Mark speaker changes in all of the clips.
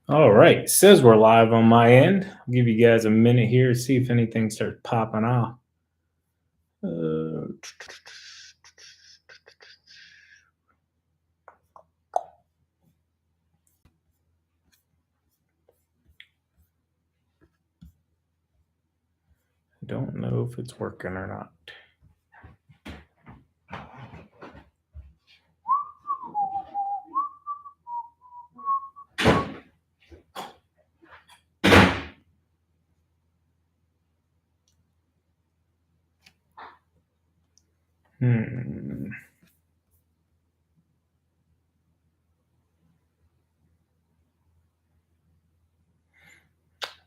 Speaker 1: All right. Says we're live on my end. I'll give you guys a minute here to see if anything starts popping off. I don't know if it's working or not.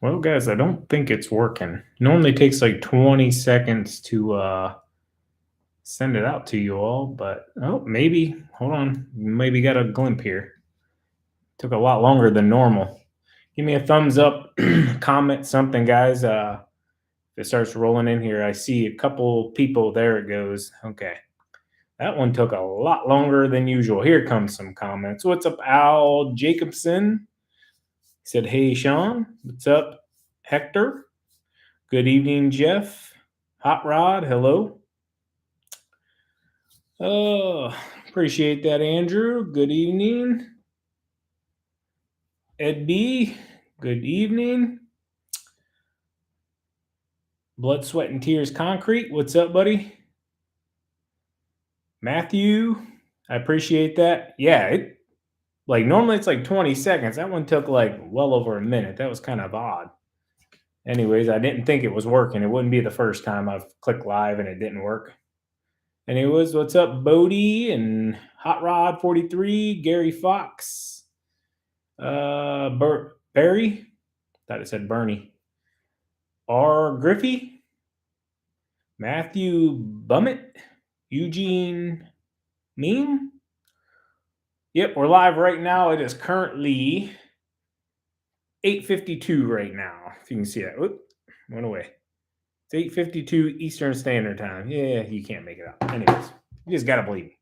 Speaker 1: Well, guys, I don't think it's working. Normally takes like 20 seconds to send it out to you all, but maybe. Hold on. Maybe got a glimpse here. Took a lot longer than normal. Give me a thumbs up, comment something, guys. If it starts rolling in here, I see a couple people. There it goes. Okay. That one took a lot longer than usual. Here comes some comments. What's up, Al Jacobson? He said, hey, Sean. What's up, Hector? Good evening, Jeff. Hot Rod, hello. Oh, appreciate that, Andrew. Good evening. Ed B, good evening. Blood, Sweat, and Tears Concrete. What's up, buddy? Matthew, I appreciate that. Yeah, normally it's like 20 seconds. That one took like well over a minute. That was kind of odd. Anyways, I didn't think it was working. It wouldn't be the first time I've clicked live and it didn't work. Anyways, what's up, Bodie and Hot Rod 43, Gary Fox, Barry, thought it said Bernie, R. Griffey, Matthew Bummett, Eugene Meme. Yep, we're live right now. It is currently 8:52 right now. If you can see that. Oop, went away. It's 8:52 Eastern Standard Time. Yeah, you can't make it up. Anyways, you just gotta believe me.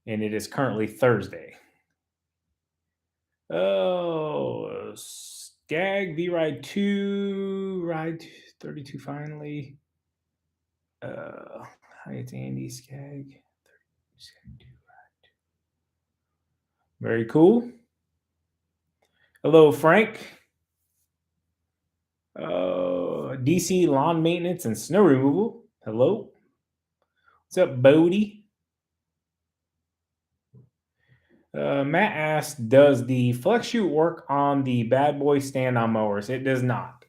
Speaker 1: And it is currently Thursday. Oh, Skag V Ride 2, Ride 32 finally. Hi, it's Andy Skag. Skag 2, Ride 2. Very cool. Hello, Frank. DC Lawn Maintenance and Snow Removal. Hello. What's up, Bodie? Matt asked, does the Flex Chute work on the Bad Boy stand-on mowers? It does not.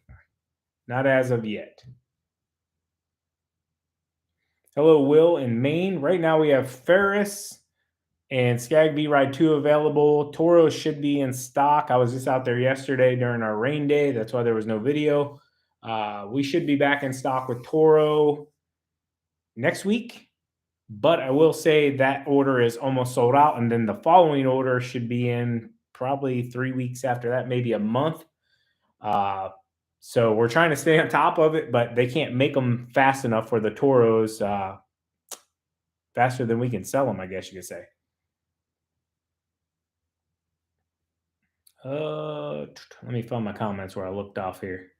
Speaker 1: Not as of yet. Hello, Will in Maine. Right now we have Ferris and Skag V Ride 2 available. Toro should be in stock. I was just out there yesterday during our rain day. That's why there was no video. We should be back in stock with Toro next week. But I will say that order is almost sold out. And then the following order should be in probably 3 weeks after that, maybe a month. So we're trying to stay on top of it, but they can't make them fast enough for the Toros, faster than we can sell them, I guess you could say. Let me find my comments where I looked off here.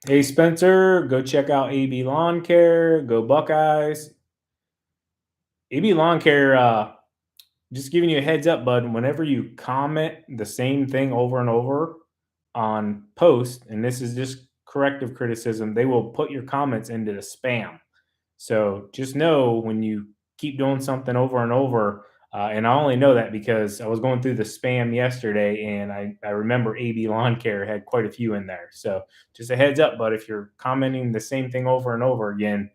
Speaker 1: Hey, Spencer, go check out AB Lawn Care. Go Buckeyes. AB Lawn Care, just giving you a heads up, bud. Whenever you comment the same thing over and over on post, and this is just corrective criticism, they will put your comments into the spam. So just know when you keep doing something over and over, and I only know that because I was going through the spam yesterday, and I remember AB Lawn Care had quite a few in there. So just a heads up, but if you're commenting the same thing over and over again,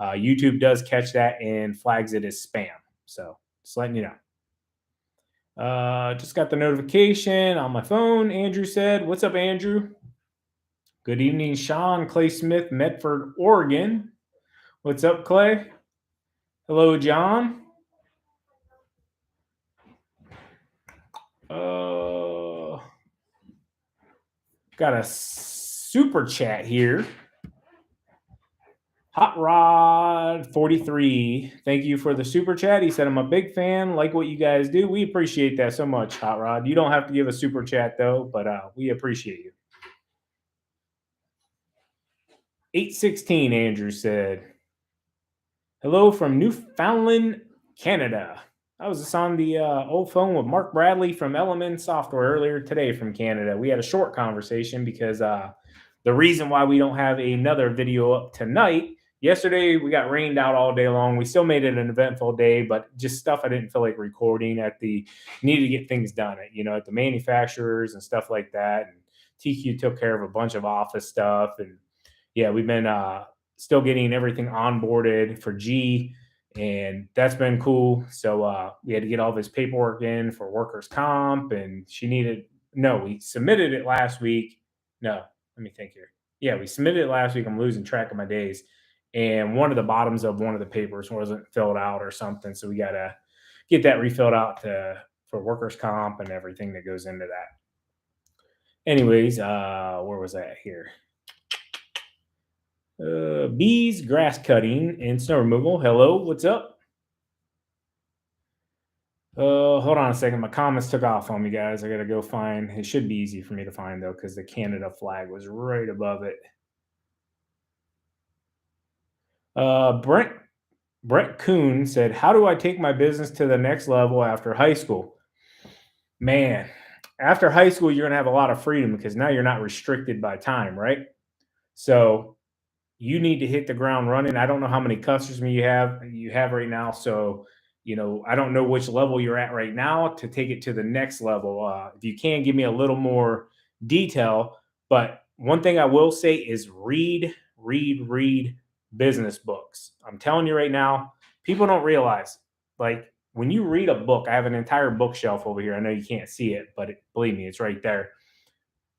Speaker 1: YouTube does catch that and flags it as spam. So just letting you know. Just got the notification on my phone. Andrew said, what's up, Andrew? Good evening, Sean. Clay Smith, Medford, Oregon. What's up, Clay? Hello, John. Got a super chat here. Hot Rod 43. Thank you for the super chat. He said, I'm a big fan. Like what you guys do. We appreciate that so much, Hot Rod. You don't have to give a super chat though, but we appreciate you. 816, Andrew said. Hello from Newfoundland, Canada. I was just on the old phone with Mark Bradley from Element Software earlier today from Canada. We had a short conversation because the reason why we don't have another video up tonight, yesterday we got rained out all day long. We still made it an eventful day, but just stuff I didn't feel like recording needed to get things done at the manufacturers and stuff like that. And TQ took care of a bunch of office stuff. And yeah, we've been still getting everything onboarded for G, and that's been cool. So we had to get all this paperwork in for workers' comp, and we submitted it last week. No, let me think here. Yeah, we submitted it last week. I'm losing track of my days. And one of the bottoms of one of the papers wasn't filled out or something. So we got to get that refilled out for workers' comp and everything that goes into that. Anyways, where was that here? Bees, grass cutting, and snow removal. Hello, what's up? Hold on a second. My comments took off on me, guys. I gotta go find. It should be easy for me to find though, because the Canada flag was right above it. Brent Kuhn said, "How do I take my business to the next level after high school?" Man, after high school, you're gonna have a lot of freedom because now you're not restricted by time, right? So you need to hit the ground running. I don't know how many customers you have right now. So, I don't know which level you're at right now to take it to the next level. If you can give me a little more detail, but one thing I will say is read business books. I'm telling you right now, people don't realize like when you read a book, I have an entire bookshelf over here. I know you can't see it, but believe me, it's right there.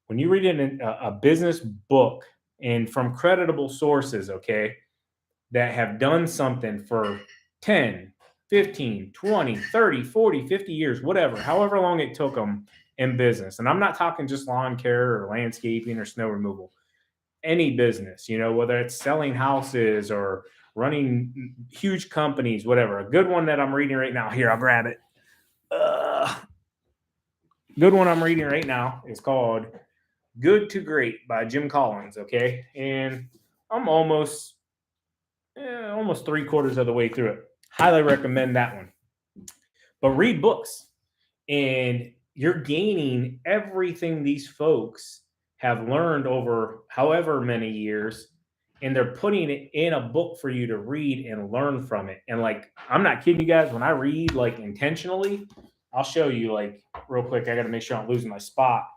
Speaker 1: When you read a business book and from creditable sources, okay, that have done something for 10, 15, 20, 30, 40, 50 years, whatever, however long it took them in business. And I'm not talking just lawn care or landscaping or snow removal, any business, whether it's selling houses or running huge companies, whatever. A good one that I'm reading right now, here, I'll grab it. Good one I'm reading right now is called Good to Great by Jim Collins. Okay. And I'm almost 3/4 of the way through it. Highly recommend that one. But read books, and you're gaining everything these folks have learned over however many years, and they're putting it in a book for you to read and learn from it. And like, I'm not kidding you guys, when I read like intentionally, I'll show you like real quick. I got to make sure I'm losing my spot.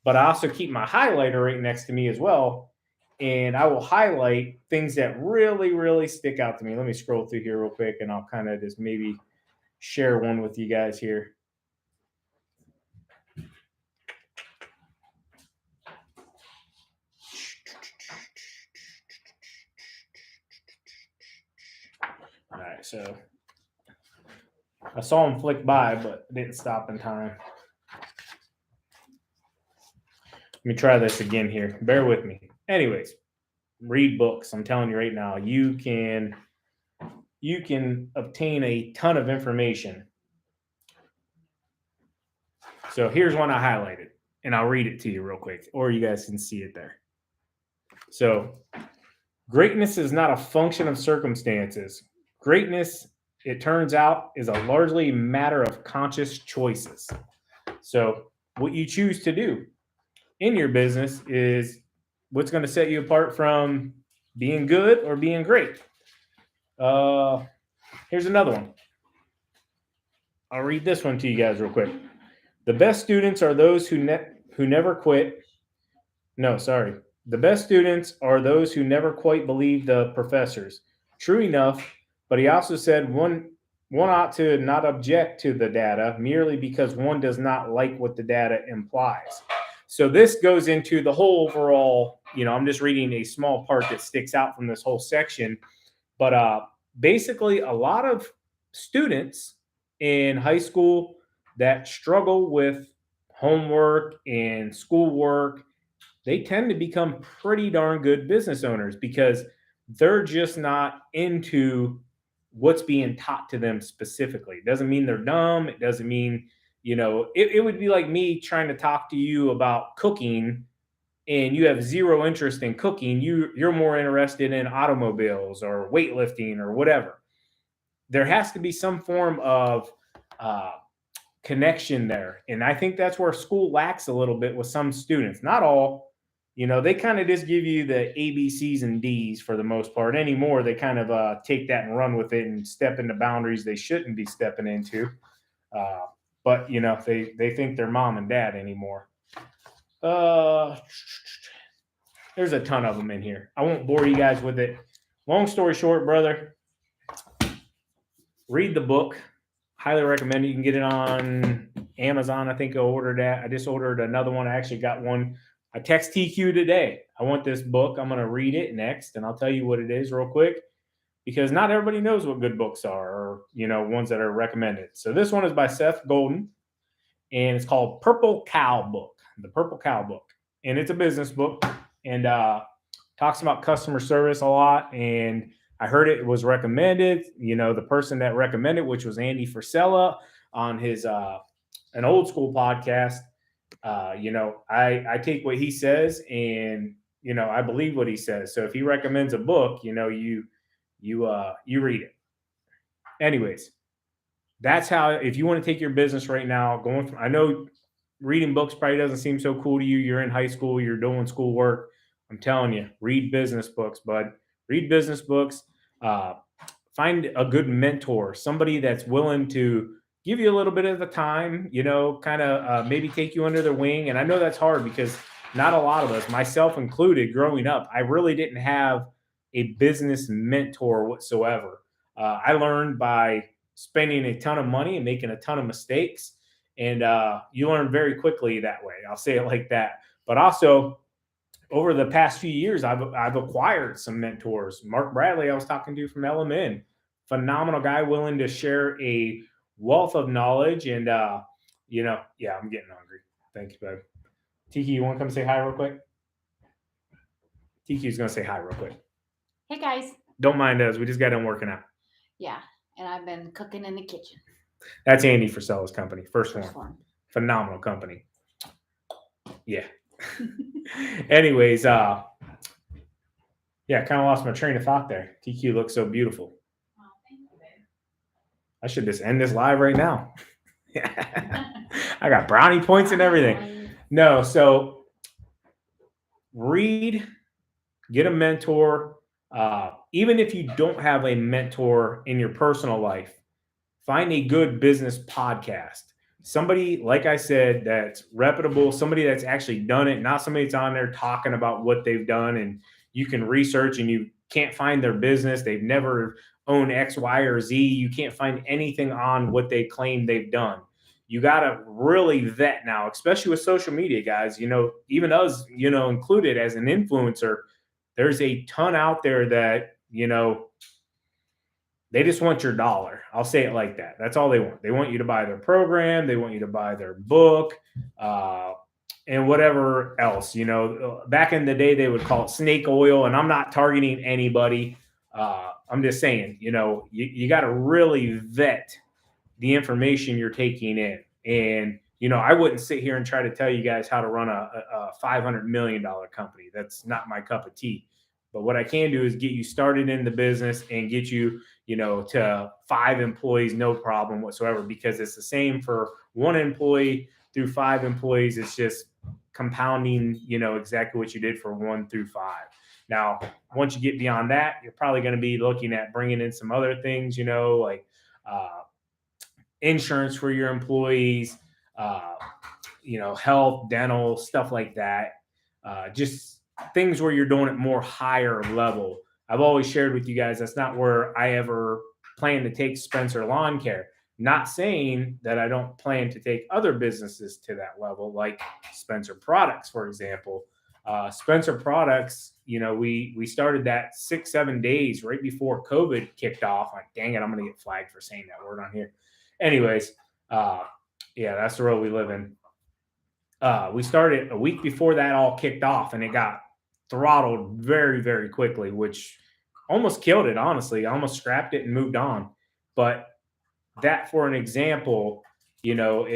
Speaker 1: But I also keep my highlighter right next to me as well. And I will highlight things that really, really stick out to me. Let me scroll through here real quick and I'll kind of just maybe share one with you guys here. All right, so I saw him flick by, but didn't stop in time. Let me try this again here. Bear with me. Anyways, read books. I'm telling you right now, you can obtain a ton of information. So here's one I highlighted, and I'll read it to you real quick, or you guys can see it there. So, greatness is not a function of circumstances. Greatness, it turns out, is a largely matter of conscious choices. So, what you choose to do in your business is what's going to set you apart from being good or being great. Here's another one. I'll read this one to you guys real quick. The best students are those who never quit. No, sorry. The best students are those who never quite believe the professors. True enough, but he also said one ought to not object to the data merely because one does not like what the data implies. So this goes into the whole overall, I'm just reading a small part that sticks out from this whole section. But basically, a lot of students in high school that struggle with homework and schoolwork, they tend to become pretty darn good business owners because they're just not into what's being taught to them specifically. It doesn't mean they're dumb. It doesn't mean, it would be like me trying to talk to you about cooking and you have zero interest in cooking. You're more interested in automobiles or weightlifting or whatever. There has to be some form of uh, connection there. And I think that's where school lacks a little bit with some students. Not all, they kind of just give you the A, B, C's, and D's for the most part. Anymore, they kind of take that and run with it and step into boundaries they shouldn't be stepping into. Uh, but, they think they're mom and dad anymore. There's a ton of them in here. I won't bore you guys with it. Long story short, brother, read the book. Highly recommend it. You can get it on Amazon. I think I ordered that. I just ordered another one. I actually got one. I text TQ today. I want this book. I'm going to read it next, and I'll tell you what it is real quick because not everybody knows what good books are or, ones that are recommended. So this one is by Seth Golden, and it's called Purple Cow Book, the Purple Cow Book. And it's a business book and talks about customer service a lot. And I heard it was recommended. The person that recommended, which was Andy Frisella on his an old school podcast. I take what he says and I believe what he says. So if he recommends a book, you read it. Anyways, that's how. If you want to take your business right now, going from, I know reading books probably doesn't seem so cool to you. You're in high school, you're doing schoolwork. I'm telling you, read business books, bud. Read business books. Uh, find a good mentor, somebody that's willing to give you a little bit of the time, kind of maybe take you under their wing. And I know that's hard because not a lot of us, myself included, growing up, I really didn't have a business mentor whatsoever. I learned by spending a ton of money and making a ton of mistakes. And you learn very quickly that way. I'll say it like that. But also, over the past few years, I've acquired some mentors. Mark Bradley, I was talking to from LMN, phenomenal guy, willing to share a wealth of knowledge. And yeah, I'm getting hungry. Thank you, babe. Tiki, you want to come say hi real quick? Tiki's gonna say hi real quick.
Speaker 2: Hey guys.
Speaker 1: Don't mind us. We just got done working out.
Speaker 2: Yeah, and I've been cooking in the kitchen.
Speaker 1: That's Andy Frisella's company. First one. Phenomenal company. Yeah. Anyways, yeah, kind of lost my train of thought there. TQ looks so beautiful.
Speaker 2: Oh, thank you, babe.
Speaker 1: I should just end this live right now. I got brownie points and everything. No, so read, get a mentor. Even if you don't have a mentor in your personal life, find a good business podcast. Somebody, like I said, that's reputable, somebody that's actually done it, not somebody that's on there talking about what they've done and you can research and you can't find their business. They've never owned X, Y, or Z. You can't find anything on what they claim they've done. You got to really vet now, especially with social media, guys. Even us, included as an influencer, there's a ton out there that, they just want your dollar. I'll say it like that. That's all they want. They want you to buy their program. They want you to buy their book, and whatever else. Back in the day, they would call it snake oil. And I'm not targeting anybody. I'm just saying, you got to really vet the information you're taking in. And, I wouldn't sit here and try to tell you guys how to run a $500 million company. That's not my cup of tea. But what I can do is get you started in the business and get you, to 5 employees, no problem whatsoever, because it's the same for 1 employee through 5 employees. It's just compounding, exactly what you did for 1 through 5. Now, once you get beyond that, you're probably going to be looking at bringing in some other things, like insurance for your employees, health, dental, stuff like that. Just things where you're doing it more higher level. I've always shared with you guys that's not where I ever plan to take Spencer Lawn Care. Not saying that I don't plan to take other businesses to that level, like Spencer Products, for example. Spencer Products, we started that 6-7 days right before COVID kicked off. Like, dang it, I'm going to get flagged for saying that word on here. Anyways, yeah, that's the world we live in. We started a week before that all kicked off, and it got throttled very, very quickly, which almost killed it, honestly. I almost scrapped it and moved on. But that, for an example, you know,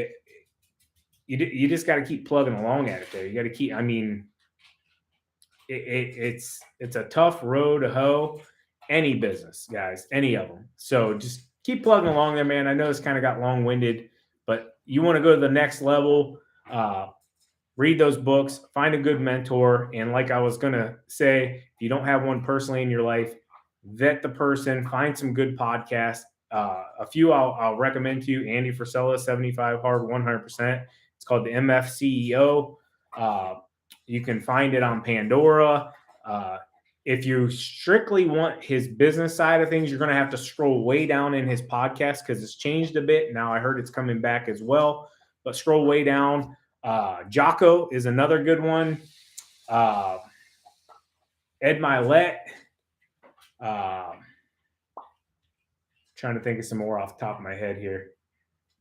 Speaker 1: you just got to keep plugging along at it there. You got to keep, I mean, it's a tough road to hoe, any business, guys, any of them. So just keep plugging along there, man. I know it's kind of got long winded, but you want to go to the next level. Uh, Read those books, find a good mentor. And like I was going to say, if you don't have one personally in your life, vet the person, find some good podcasts. A few I'll recommend to you: Andy Frisella, 75 Hard, 100%. It's called the MF CEO. You can find it on Pandora. Uh, if you strictly want his business side of things, you're going to have to scroll way down in his podcast because it's changed a bit. Now I heard it's coming back as well, but scroll way down. Jocko is another good one. Uh, Ed Milet. Uh, Trying to think of some more off the top of my head here.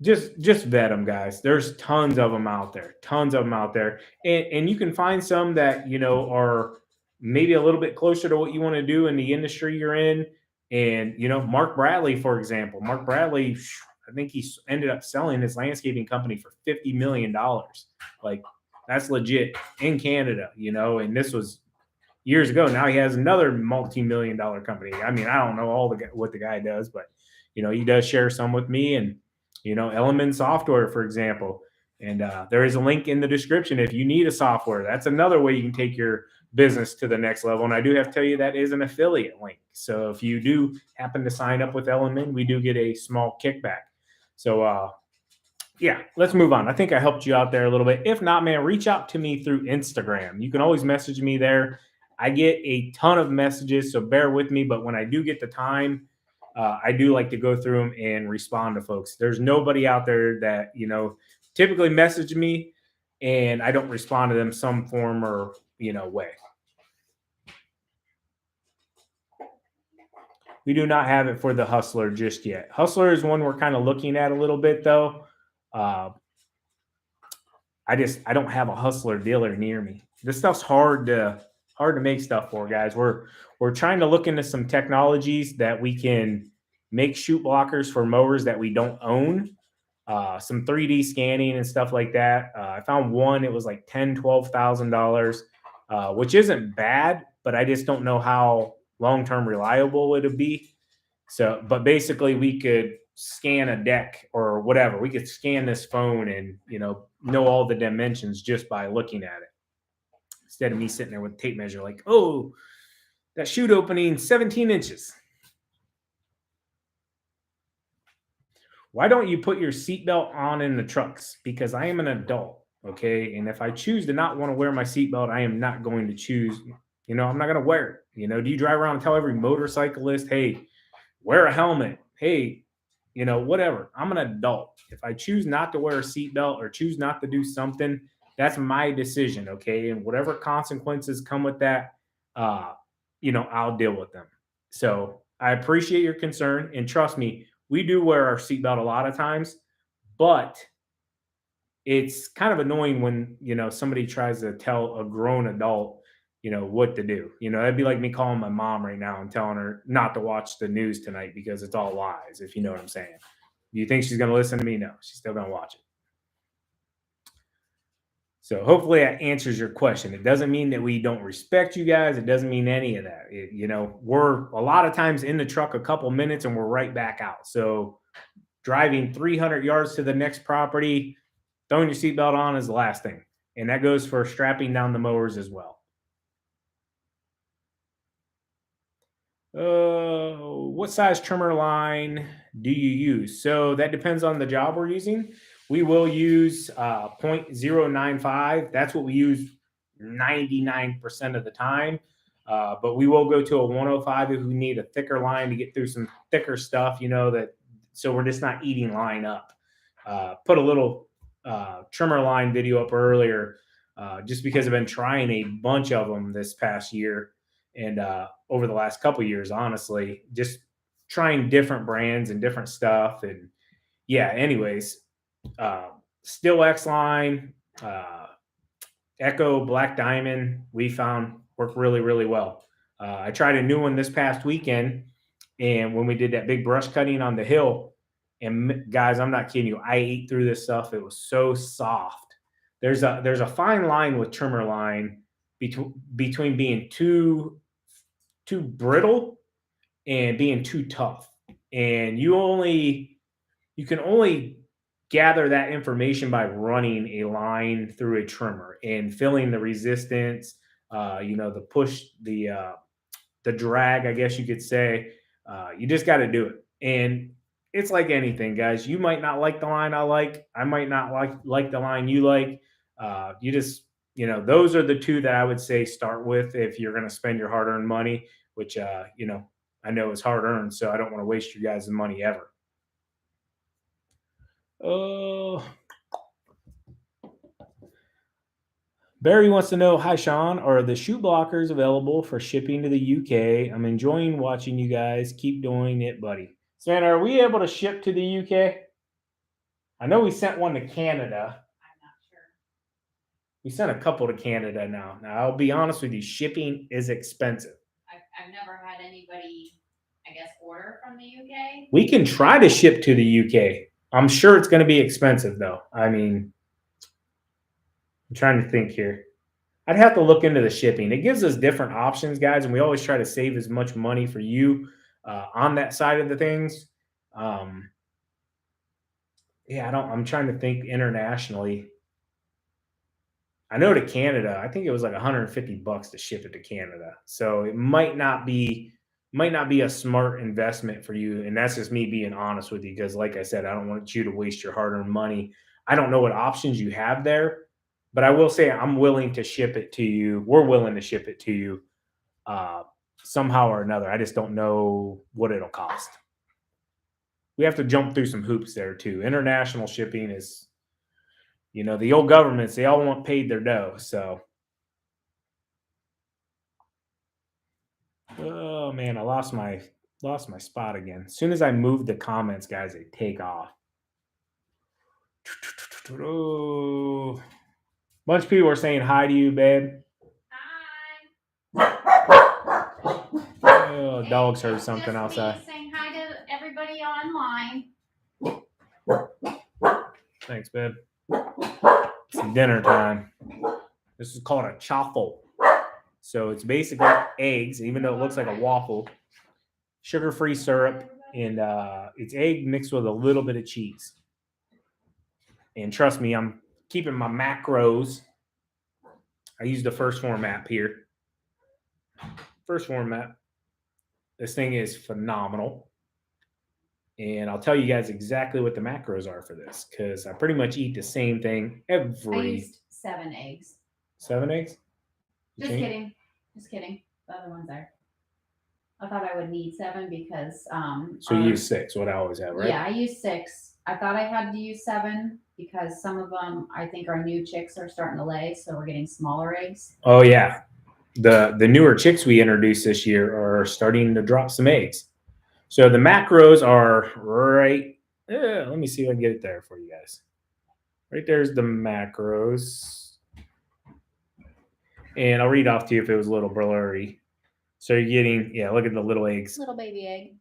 Speaker 1: Just vet them, guys. There's tons of them out there. Tons of them out there, and you can find some that are maybe a little bit closer to what you want to do in the industry you're in. And Mark Bradley, for example. Mark Bradley, I think he ended up selling his landscaping company for $50 million. Like, that's legit in Canada, and this was years ago. Now he has another multi-million-dollar company. I mean, I don't know what the guy does, but he does share some with me. And Element Software, for example. And there is a link in the description if you need a software. That's another way you can take your business to the next level. And I do have to tell you that is an affiliate link. So if you do happen to sign up with Element, we do get a small kickback. So yeah, let's move on. I think I helped you out there a little bit. If not, man, reach out to me through Instagram. You can always message me there. I get a ton of messages, so bear with me. But when I do get the time, I do like to go through them and respond to folks. There's nobody out there that typically message me and I don't respond to them some form or way. We do not have it for the Hustler just yet. Hustler is one we're kind of looking at a little bit, though. Uh, I don't have a Hustler dealer near me. This stuff's hard to make stuff for, guys. We're trying to look into some technologies that we can make chute blockers for mowers that we don't own. Some 3D scanning and stuff like that. I found one. It was like $10,000-$12,000, which isn't bad, but I just don't know how long term reliable it'll be. So, but basically, we could scan a deck or whatever. We could scan this phone and know all the dimensions just by looking at it, instead of me sitting there with a tape measure, like, oh, that chute opening 17 inches. Why don't you put your seatbelt on in the trucks? Because I am an adult, okay? And if I choose to not want to wear my seatbelt, I am not going to choose. I'm not going to wear it. Do you drive around and tell every motorcyclist, hey, wear a helmet? Hey, whatever. I'm an adult. If I choose not to wear a seatbelt or choose not to do something, that's my decision, okay? And whatever consequences come with that, I'll deal with them. So I appreciate your concern, and trust me, we do wear our seatbelt a lot of times, but it's kind of annoying when somebody tries to tell a grown adult what to do. That'd be like me calling my mom right now and telling her not to watch the news tonight because it's all lies, if you know what I'm saying. Do you think she's going to listen to me? No, she's still going to watch it. So hopefully that answers your question. It doesn't mean that we don't respect you guys. It doesn't mean any of that. We're a lot of times in the truck a couple minutes and we're right back out. So driving 300 yards to the next property, throwing your seatbelt on is the last thing. And that goes for strapping down the mowers as well. What size trimmer line do you use? So that depends on the job we're using. We will use 0.095. That's what we use 99% of the time. But we will go to a 105 if we need a thicker line to get through some thicker stuff, so we're just not eating line up. Put a little trimmer line video up earlier, just because I've been trying a bunch of them this past year. And over the last couple of years, honestly, just trying different brands and different stuff. And yeah, anyways, Still X line, Echo Black Diamond, we found work really, really well. I tried a new one this past weekend, and when we did that big brush cutting on the hill, and guys, I'm not kidding you, I ate through this stuff. It was so soft. There's a fine line with trimmer line between being too brittle and being too tough. And you can only gather that information by running a line through a trimmer and feeling the resistance, the push, the drag, I guess you could say. You just got to do it. And it's like anything, guys. You might not like the line I like. I might not like the line you like. You just, those are the two that I would say start with if you're going to spend your hard earned money, which, I know is hard earned. So I don't want to waste your guys' money ever. Oh, Barry wants to know, hi Sean, are the shoe blockers available for shipping to the UK? I'm enjoying watching you guys. Keep doing it, buddy. Savannah, are we able to ship to the UK? I know we sent one to Canada.
Speaker 2: I'm not sure.
Speaker 1: We sent a couple to Canada now. Now, I'll be honest with you, shipping is expensive.
Speaker 2: I've never had anybody, I guess, order from the UK.
Speaker 1: We can try to ship to the UK. I'm sure it's going to be expensive, though. I mean, I'm trying to think here. I'd have to look into the shipping. It gives us different options, guys, and we always try to save as much money for you on that side of the things. I'm trying to think internationally. I know to Canada, I think it was like $150 to ship it to Canada. So it might not be a smart investment for you. And that's just me being honest with you, because like I said, I don't want you to waste your hard-earned money. I don't know what options you have there, but I will say I'm willing to ship it to you. We're willing to ship it to you somehow or another. I just don't know what it'll cost. We have to jump through some hoops there too. International shipping is, the old governments, they all want paid their dough. So, oh man, I lost my spot again. As soon as I move the comments, guys, they take off. Oh, bunch of people are saying hi to you, babe.
Speaker 2: Hi.
Speaker 1: Oh, dogs heard something
Speaker 2: Just
Speaker 1: outside.
Speaker 2: me saying hi to everybody online.
Speaker 1: Thanks, babe. It's dinner time. This is called a chaffle. So it's basically eggs, even though it looks like a waffle, sugar-free syrup, and it's egg mixed with a little bit of cheese. And trust me, I'm keeping my macros. I use the first form app here. First form app. This thing is phenomenal. And I'll tell you guys exactly what the macros are for this, because I pretty much eat the same thing every.
Speaker 2: I used 7 eggs.
Speaker 1: 7 eggs?
Speaker 2: Just kidding. The other one's there. I thought I would need 7 because
Speaker 1: So you use 6, what I always have, right?
Speaker 2: Yeah, I use 6. I thought I had to use 7 because some of them I think our new chicks are starting to lay, so we're getting smaller eggs.
Speaker 1: Oh yeah. The newer chicks we introduced this year are starting to drop some eggs. So the macros are right. Let me see if I can get it there for you guys. Right there's the macros. And I'll read off to you if it was a little blurry. So you're getting, look at the little eggs.
Speaker 2: Little baby egg.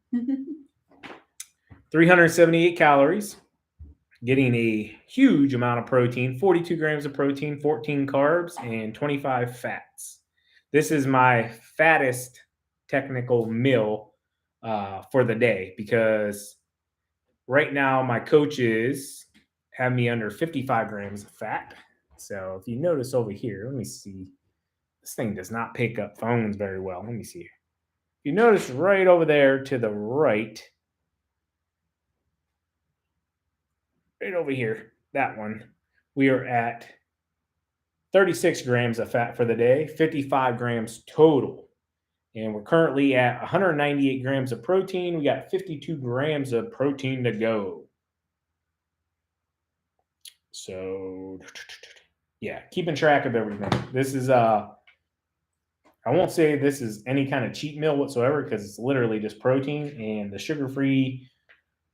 Speaker 1: 378 calories. Getting a huge amount of protein, 42 grams of protein, 14 carbs, and 25 fats. This is my fattest technical meal for the day, because right now my coaches have me under 55 grams of fat. So if you notice over here, let me see. This thing does not pick up phones very well. Let me see here. You notice right over there to the right over here, that one, we are at 36 grams of fat for the day, 55 grams total. And we're currently at 198 grams of protein. We got 52 grams of protein to go. So, yeah, keeping track of everything. This is, I won't say this is any kind of cheat meal whatsoever, because it's literally just protein, and the sugar-free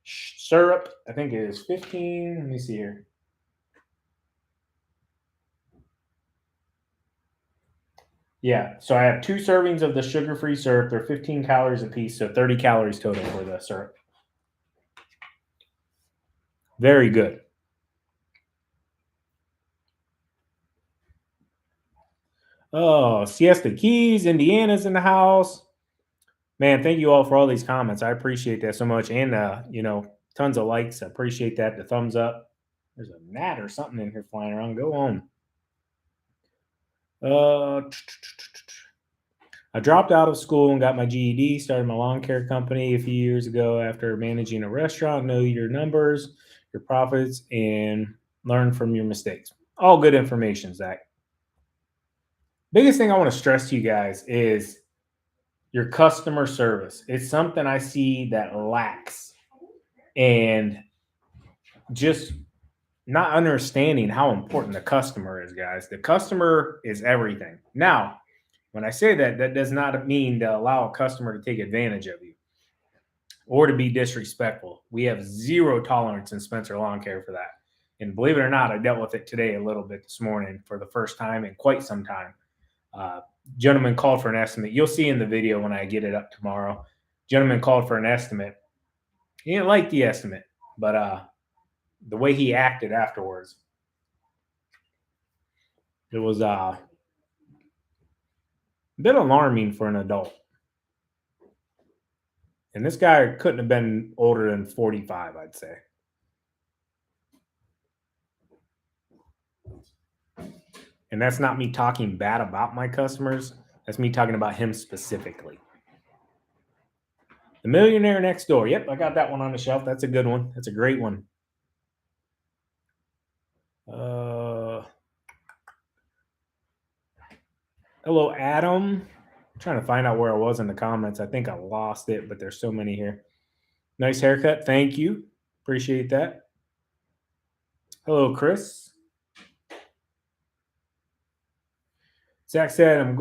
Speaker 1: syrup, I think it is 15. Let me see here. Yeah. So I have 2 servings of the sugar-free syrup. They're 15 calories a piece, so 30 calories total for the syrup. Very good. Oh, Siesta Keys, Indiana's in the house. Man, thank you all for all these comments. I appreciate that so much. And tons of likes. I appreciate that. The thumbs up. There's a gnat or something in here flying around. Go on. Uh I dropped out of school and got my GED, started my lawn care company a few years ago after managing a restaurant. Know your numbers, your profits, and learn from your mistakes. All good information, Zach. Biggest thing I want to stress to you guys is your customer service. It's something I see that lacks. And just not understanding how important the customer is, guys. The customer is everything. Now, when I say that, that does not mean to allow a customer to take advantage of you or to be disrespectful. We have zero tolerance in Spencer Lawn Care for that. And believe it or not, I dealt with it today a little bit this morning for the first time in quite some time. Uh, Gentleman called for an estimate. You'll see in the video when I get it up tomorrow. Gentleman called for an estimate. He didn't like the estimate, but the way he acted afterwards, it was a bit alarming for an adult. And this guy couldn't have been older than 45, I'd say. And that's not me talking bad about my customers. That's me talking about him specifically. The Millionaire Next Door. Yep, I got that one on the shelf. That's a good one. That's a great one. Hello, Adam. I'm trying to find out where I was in the comments. I think I lost it, but there's so many here. Nice haircut. Thank you. Appreciate that. Hello, Chris. Zach said,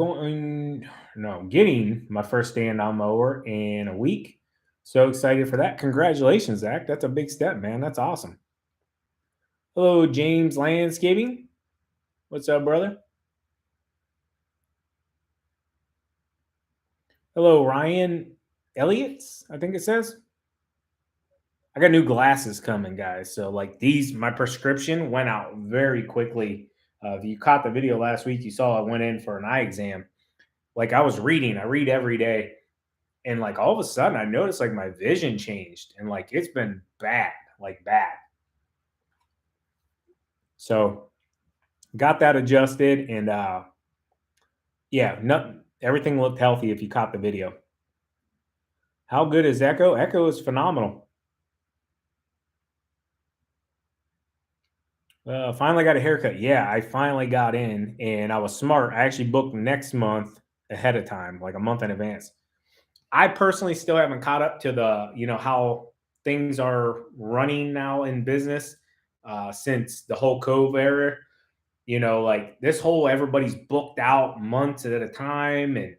Speaker 1: getting my first stand-on mower in a week. So excited for that. Congratulations, Zach. That's a big step, man. That's awesome. Hello, James Landscaping. What's up, brother? Hello, Ryan Elliott's, I think it says. I got new glasses coming, guys. So, like these, my prescription went out very quickly. If you caught the video last week, you saw I went in for an eye exam. Like I was reading, I read every day. And like all of a sudden, I noticed like my vision changed and like it's been bad, like bad. So, got that adjusted and everything looked healthy if you caught the video. How good is Echo? Echo is phenomenal. Finally got a haircut. Yeah, I finally got in and I was smart. I actually booked next month ahead of time, like a month in advance. I personally still haven't caught up to how things are running now in business since the whole COVID era. Like this whole everybody's booked out months at a time and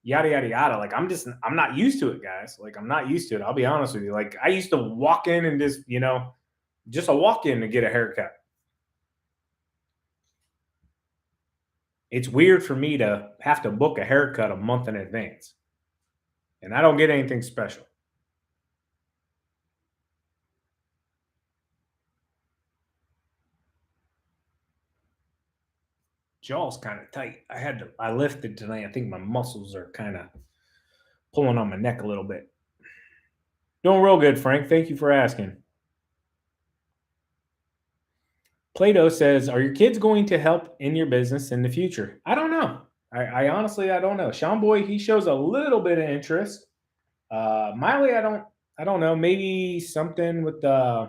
Speaker 1: yada yada yada. Like I'm not used to it, guys. Like I'm not used to it. I'll be honest with you. Like I used to walk in and just a walk in to get a haircut. It's weird for me to have to book a haircut a month in advance. And I don't get anything special. Jaw's kind of tight. I lifted tonight. I think my muscles are kind of pulling on my neck a little bit. Doing real good, Frank. Thank you for asking. Plato says, "Are your kids going to help in your business in the future?" I don't know. I honestly I don't know. Sean Boy, he shows a little bit of interest. Miley, I don't know. Maybe something with I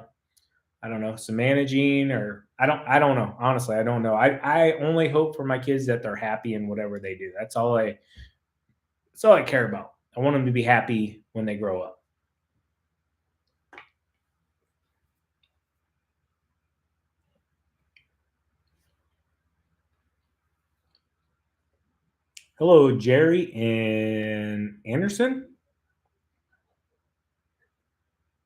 Speaker 1: don't know, some managing or I don't know. Honestly, I don't know. I only hope for my kids that they're happy in whatever they do. That's all I care about. I want them to be happy when they grow up. Hello, Jerry and Anderson.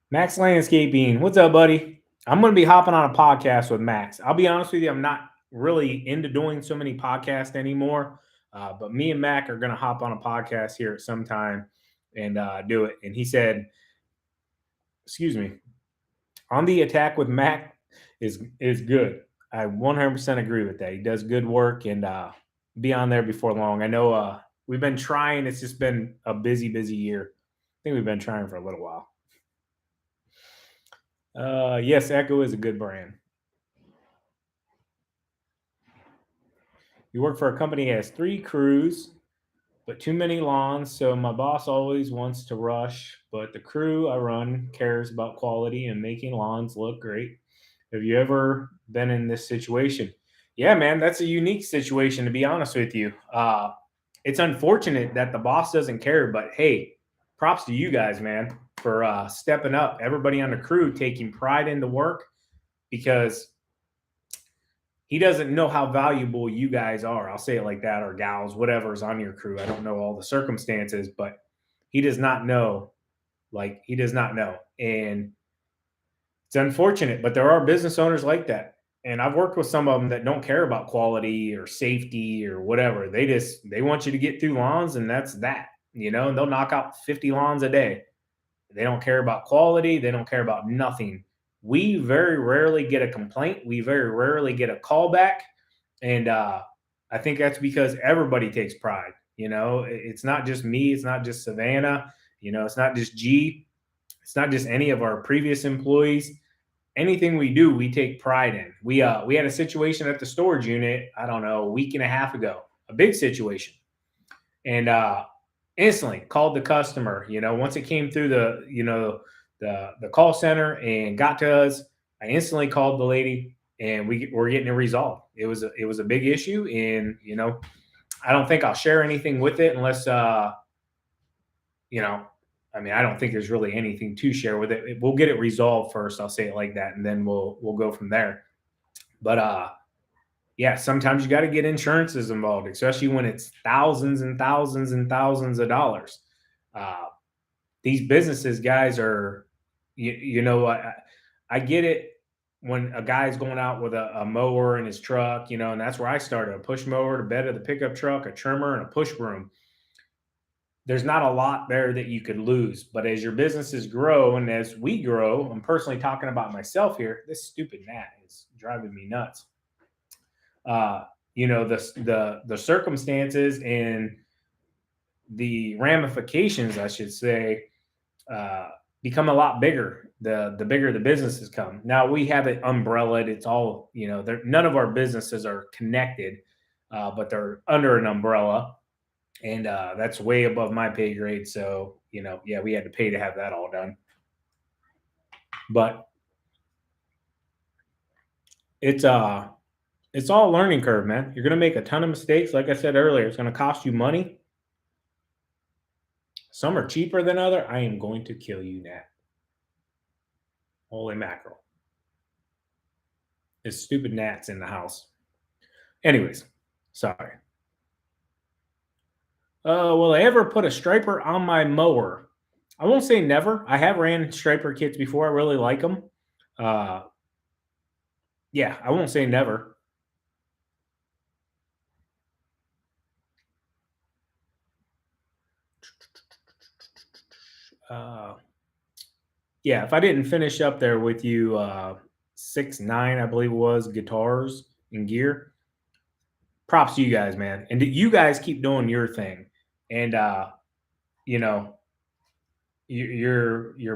Speaker 1: Max Landscaping. What's up, buddy? I'm going to be hopping on a podcast with Max. I'll be honest with you, I'm not really into doing so many podcasts anymore. But me and Mac are going to hop on a podcast here at some time and do it. And he said, excuse me, on the attack with Mac is good. I 100% agree with that. He does good work and be on there before long. I know we've been trying. It's just been a busy year. I think we've been trying for a little while. Yes, Echo is a good brand. You work for a company that has 3 crews, but too many lawns. So my boss always wants to rush, but the crew I run cares about quality and making lawns look great. Have you ever been in this situation? Yeah, man, that's a unique situation to be honest with you. It's unfortunate that the boss doesn't care, but hey, props to you guys, man, for stepping up. Everybody on the crew taking pride in the work because he doesn't know how valuable you guys are. I'll say it like that, or gals, whatever's on your crew. I don't know all the circumstances, but he does not know. Like, he does not know. And it's unfortunate, but there are business owners like that. And I've worked with some of them that don't care about quality or safety or whatever. They want you to get through lawns and that's that. And they'll knock out 50 lawns a day. They don't care about quality. They don't care about nothing. We very rarely get a complaint. We very rarely get a call back. And I think that's because everybody takes pride. It's not just me. It's not just Savannah. It's not just G. It's not just any of our previous employees. Anything we do, we take pride in. We had a situation at the storage unit, I don't know, a week and a half ago, a big situation. And instantly called the customer. Once it came through the call center and got to us, I instantly called the lady and we're getting it resolved. It was a big issue, and I don't think I'll share anything with it unless I don't think there's really anything to share with it. We'll get it resolved first. I'll say it like that, and then we'll go from there. But yeah, sometimes you got to get insurances involved, especially when it's thousands and thousands and thousands of dollars. Uh, these businesses, guys, are, I get it when a guy's going out with a mower in his truck, and that's where I started: a push mower, the bed of the pickup truck, a trimmer, and a push broom. There's not a lot there that you could lose. But as your businesses grow and as we grow, I'm personally talking about myself here. This stupid gnat is driving me nuts. The circumstances and the ramifications, I should say, become a lot bigger. The bigger the businesses come. Now we have it umbrellaed. It's all none of our businesses are connected, but they're under an umbrella, and that's way above my pay grade. So yeah, we had to pay to have that all done. But it's all a learning curve, man. You're going to make a ton of mistakes. Like I said earlier, it's going to cost you money. Some are cheaper than other. I am going to kill you, Nat. Holy mackerel. It's stupid gnats in the house. Anyways, sorry. Will I ever put a striper on my mower? I won't say never. I have ran striper kits before. I really like them. Yeah, I won't say never. Yeah, if I didn't finish up there with you, 6'9", I believe it was, guitars and gear. Props to you guys, man. And you guys keep doing your thing. And your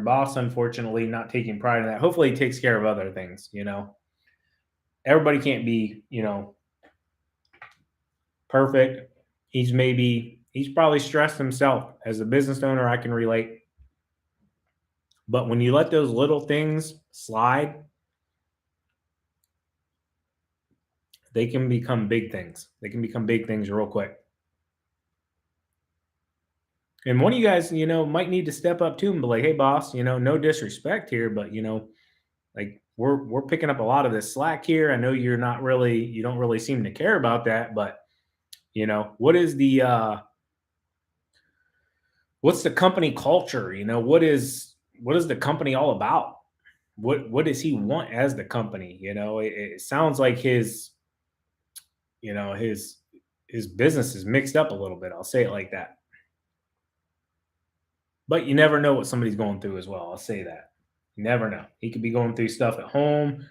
Speaker 1: boss, unfortunately, not taking pride in that. Hopefully he takes care of other things. Everybody can't be, perfect. He's probably stressed himself. As a business owner, I can relate. But when you let those little things slide, they can become big things. They can become big things real quick. And one of you guys, might need to step up to him and be like, hey, boss, no disrespect here, but, like we're picking up a lot of this slack here. I know you don't really seem to care about that, but, what's the company culture? What is the company all about? What does he want as the company? It sounds like his his business is mixed up a little bit. I'll say it like that. But you never know what somebody's going through as well. I'll say that. You never know. He could be going through stuff at home.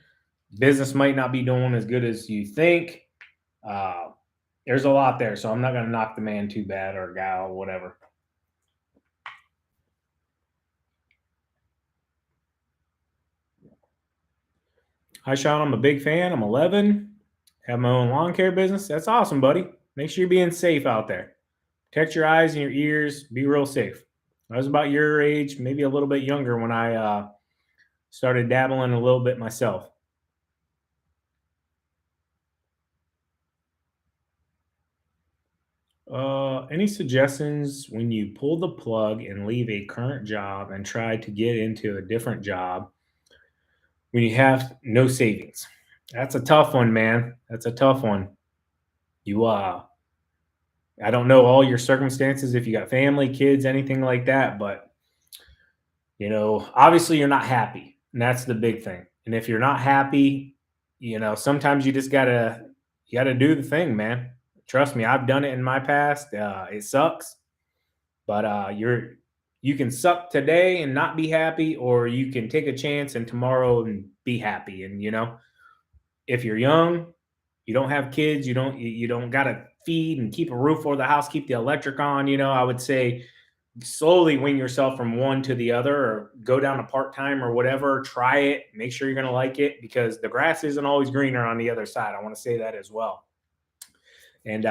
Speaker 1: Business might not be doing as good as you think. Uh, there's a lot there, so I'm not going to knock the man too bad or gal, whatever. Hi, Sean. I'm a big fan. I'm 11. Have my own lawn care business. That's awesome, buddy. Make sure you're being safe out there. Protect your eyes and your ears. Be real safe. I was about your age, maybe a little bit younger when I started dabbling a little bit myself. Any suggestions when you pull the plug and leave a current job and try to get into a different job when you have no savings? That's a tough one, man. That's a tough one. You I don't know all your circumstances if you got family, kids, anything like that, but obviously you're not happy. And that's the big thing. And if you're not happy, sometimes you just gotta do the thing, man. Trust me, I've done it in my past. It sucks, but you can suck today and not be happy, or you can take a chance and tomorrow and be happy. And if you're young, you don't have kids, you don't gotta feed and keep a roof over the house, keep the electric on. I would say slowly wing yourself from one to the other, or go down to part-time or whatever. Try it, make sure you're going to like it, because the grass isn't always greener on the other side. I want to say that as well. And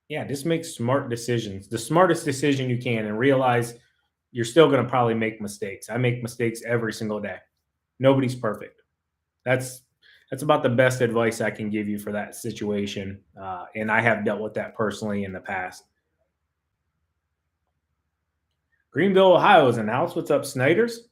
Speaker 1: yeah, just make smart decisions, the smartest decision you can, and realize you're still going to probably make mistakes. I make mistakes every single day. Nobody's perfect. That's about the best advice I can give you for that situation, and I have dealt with that personally in the past. Greenville, Ohio is in the house. What's up, Snyders?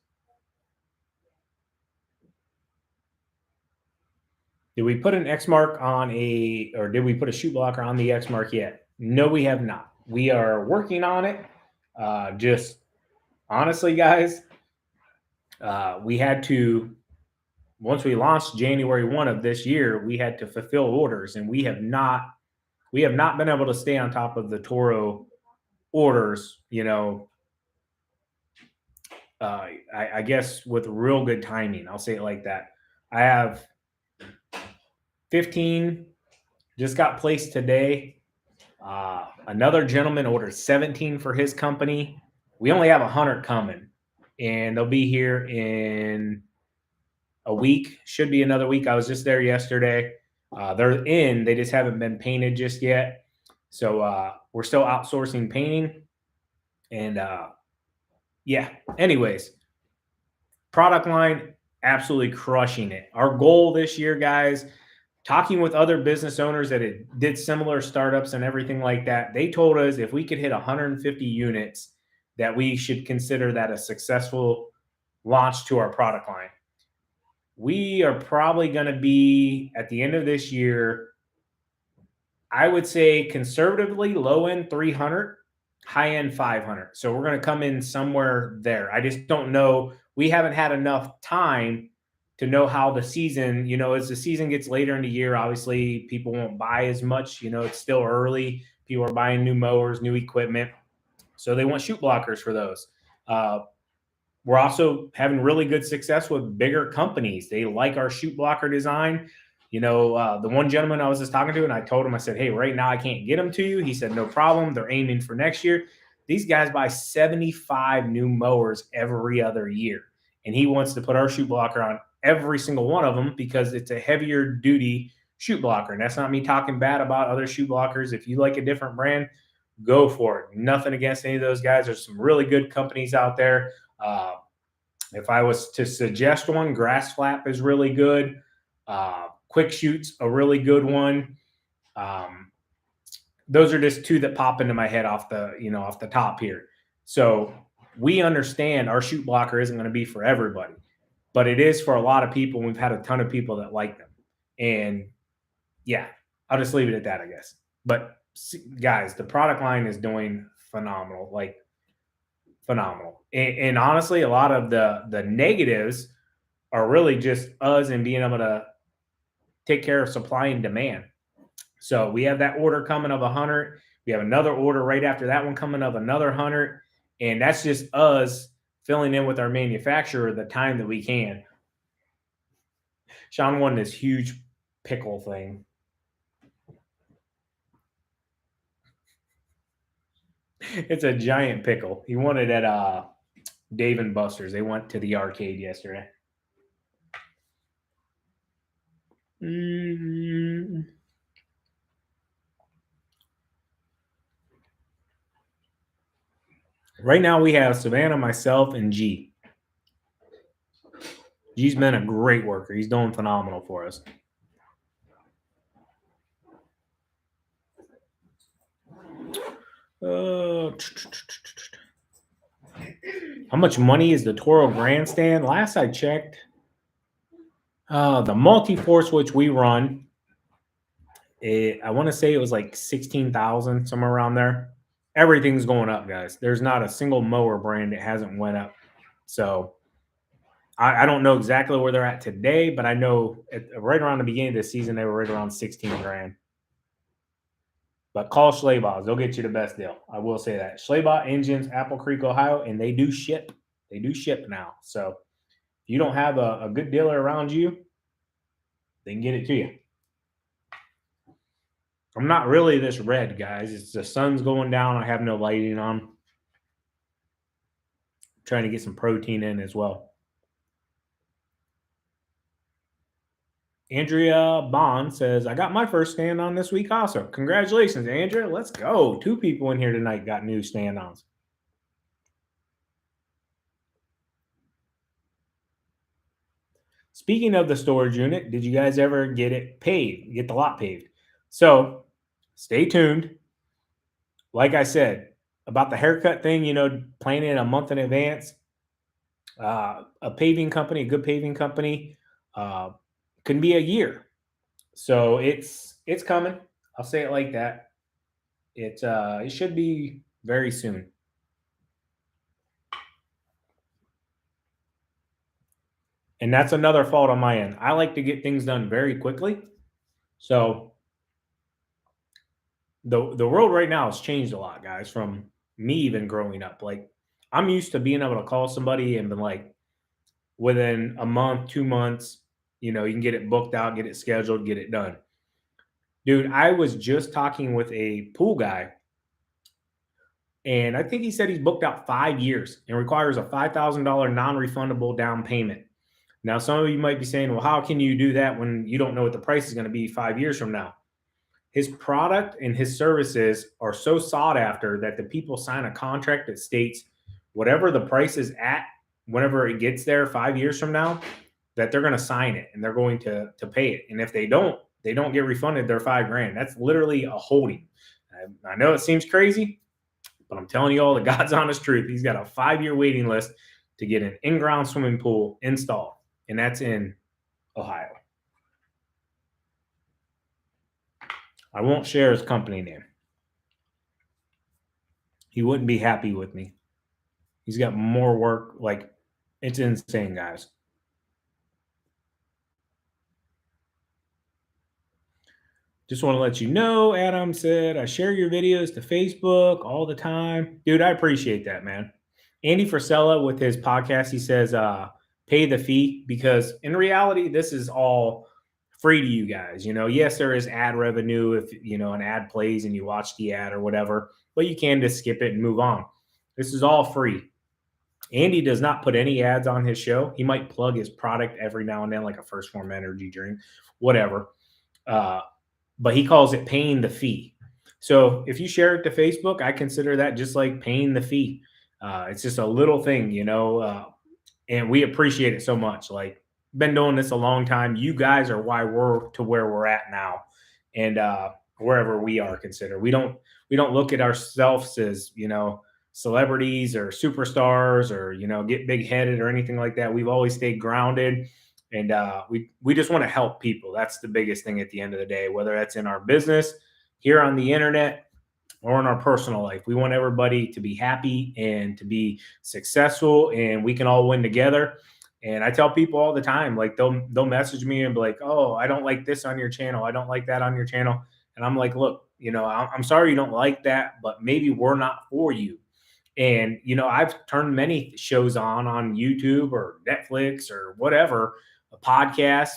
Speaker 1: Did we put an X mark or did we put a chute blocker on the X mark yet? No, we have not. We are working on it. Just honestly, guys, we had to, once we launched January 1 of this year, we had to fulfill orders, and we have not been able to stay on top of the Toro orders, I guess with real good timing. I'll say it like that. I have 15 just got placed today. Another gentleman ordered 17 for his company. We only have 100 coming, and they'll be here in a week. Should be another week. I was just there yesterday. They're in. They just haven't been painted just yet. So we're still outsourcing painting. And yeah, anyways, product line, absolutely crushing it. Our goal this year, guys, talking with other business owners that did similar startups and everything like that, they told us if we could hit 150 units, that we should consider that a successful launch to our product line. We are probably going to be at the end of this year, I would say conservatively low end 300, high end 500. So we're going to come in somewhere there. I just don't know. We haven't had enough time to know how the season, as the season gets later in the year, obviously people won't buy as much. It's still early. People are buying new mowers, new equipment. So they want chute blockers for those. We're also having really good success with bigger companies. They like our chute blocker design. The one gentleman I was just talking to, and I told him, I said, hey, right now I can't get them to you. He said, no problem. They're aiming for next year. These guys buy 75 new mowers every other year. And he wants to put our chute blocker on every single one of them because it's a heavier duty chute blocker. And that's not me talking bad about other chute blockers. If you like a different brand, go for it. Nothing against any of those guys. There's some really good companies out there. If I was to suggest one, Grass Flap is really good. Quick Shoot's a really good one. Those are just two that pop into my head off the top here. So we understand our chute blocker isn't going to be for everybody, but it is for a lot of people. We've had a ton of people that like them. And yeah, I'll just leave it at that, I guess. But guys, the product line is doing phenomenal, like phenomenal. And honestly, a lot of the negatives are really just us and being able to take care of supply and demand. So we have that order coming of 100. We have another order right after that one coming of another 100. And that's just us filling in with our manufacturer the time that we can. Sean won this huge pickle thing. It's a giant pickle. He won it at Dave and Buster's. They went to the arcade yesterday. Right now we have Savannah, myself, and G. G's been a great worker. He's doing phenomenal for us. How much money is the Toro Grandstand? Last I checked, the multi-force which we run, I want to say it was like 16,000, somewhere around there. Everything's going up, guys. There's not a single mower brand that hasn't went up. So I don't know exactly where they're at today, but I know right around the beginning of the season they were right around 16 grand. But call Schleybaugh. They'll get you the best deal. I will say that. Schleybaugh Engines, Apple Creek, Ohio, and they do ship. They do ship now. So if you don't have a good dealer around you, they can get it to you. I'm not really this red, guys. It's the sun's going down. I have no lighting on. I'm trying to get some protein in as well. Andrea Bond says, I got my first stand on this week also. Congratulations, Andrea. Let's go. 2 people in here tonight got new stand-ons. Speaking of the storage unit, did you guys ever get it paved? Get the lot paved? So stay tuned. Like I said, about the haircut thing, planning it a month in advance. A paving company, a good paving company, can be a year. So it's coming. I'll say it like that. It should be very soon. And that's another fault on my end. I like to get things done very quickly. So the world right now has changed a lot, guys, from me even growing up. Like, I'm used to being able to call somebody and been like, within a month, 2 months, you can get it booked out, get it scheduled, get it done. Dude, I was just talking with a pool guy, and I think he said he's booked out 5 years and requires a $5,000 non-refundable down payment. Now, some of you might be saying, well, how can you do that when you don't know what the price is going to be 5 years from now? His product and his services are so sought after that the people sign a contract that states whatever the price is at, whenever it gets there 5 years from now, that they're going to sign it and they're going to pay it. And if they don't get refunded their $5 grand. That's literally a holding. I know it seems crazy, but I'm telling you all the God's honest truth. He's got a 5-year waiting list to get an in-ground swimming pool installed, and that's in Ohio. I won't share his company name. He wouldn't be happy with me. He's got more work. Like, it's insane, guys. Just want to let you know, Adam said, I share your videos to Facebook all the time. Dude, I appreciate that, man. Andy Frisella with his podcast, he says, pay the fee, because in reality, this is all free to you guys. Yes, there is ad revenue if, an ad plays and you watch the ad or whatever, but you can just skip it and move on. This is all free. Andy does not put any ads on his show. He might plug his product every now and then, like a First Form energy drink, whatever. But he calls it paying the fee. So if you share it to Facebook, I consider that just like paying the fee. It's just a little thing, and we appreciate it so much. Like, been doing this a long time. You guys are why we're to where we're at now, and wherever we are considered. We don't look at ourselves as, celebrities or superstars or, get big headed or anything like that. We've always stayed grounded. And we just want to help people. That's the biggest thing at the end of the day, whether that's in our business, here on the internet, or in our personal life. We want everybody to be happy and to be successful, and we can all win together. And I tell people all the time, like, they'll message me and be like, oh, I don't like this on your channel. I don't like that on your channel. And I'm like, look, I'm sorry you don't like that, but maybe we're not for you. And I've turned many shows on YouTube or Netflix or whatever, a podcast,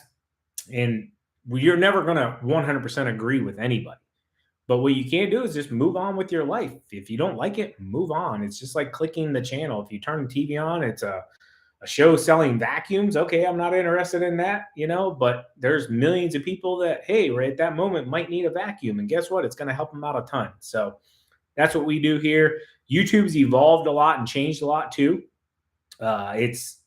Speaker 1: and you're never going to 100% agree with anybody. But what you can't do is just move on with your life. If you don't like it, move on. It's just like clicking the channel. If you turn the TV on, it's a show selling vacuums. Okay, I'm not interested in that, but there's millions of people that, hey, right at that moment might need a vacuum. And guess what? It's going to help them out a ton. So that's what we do here. YouTube's evolved a lot and changed a lot too. It's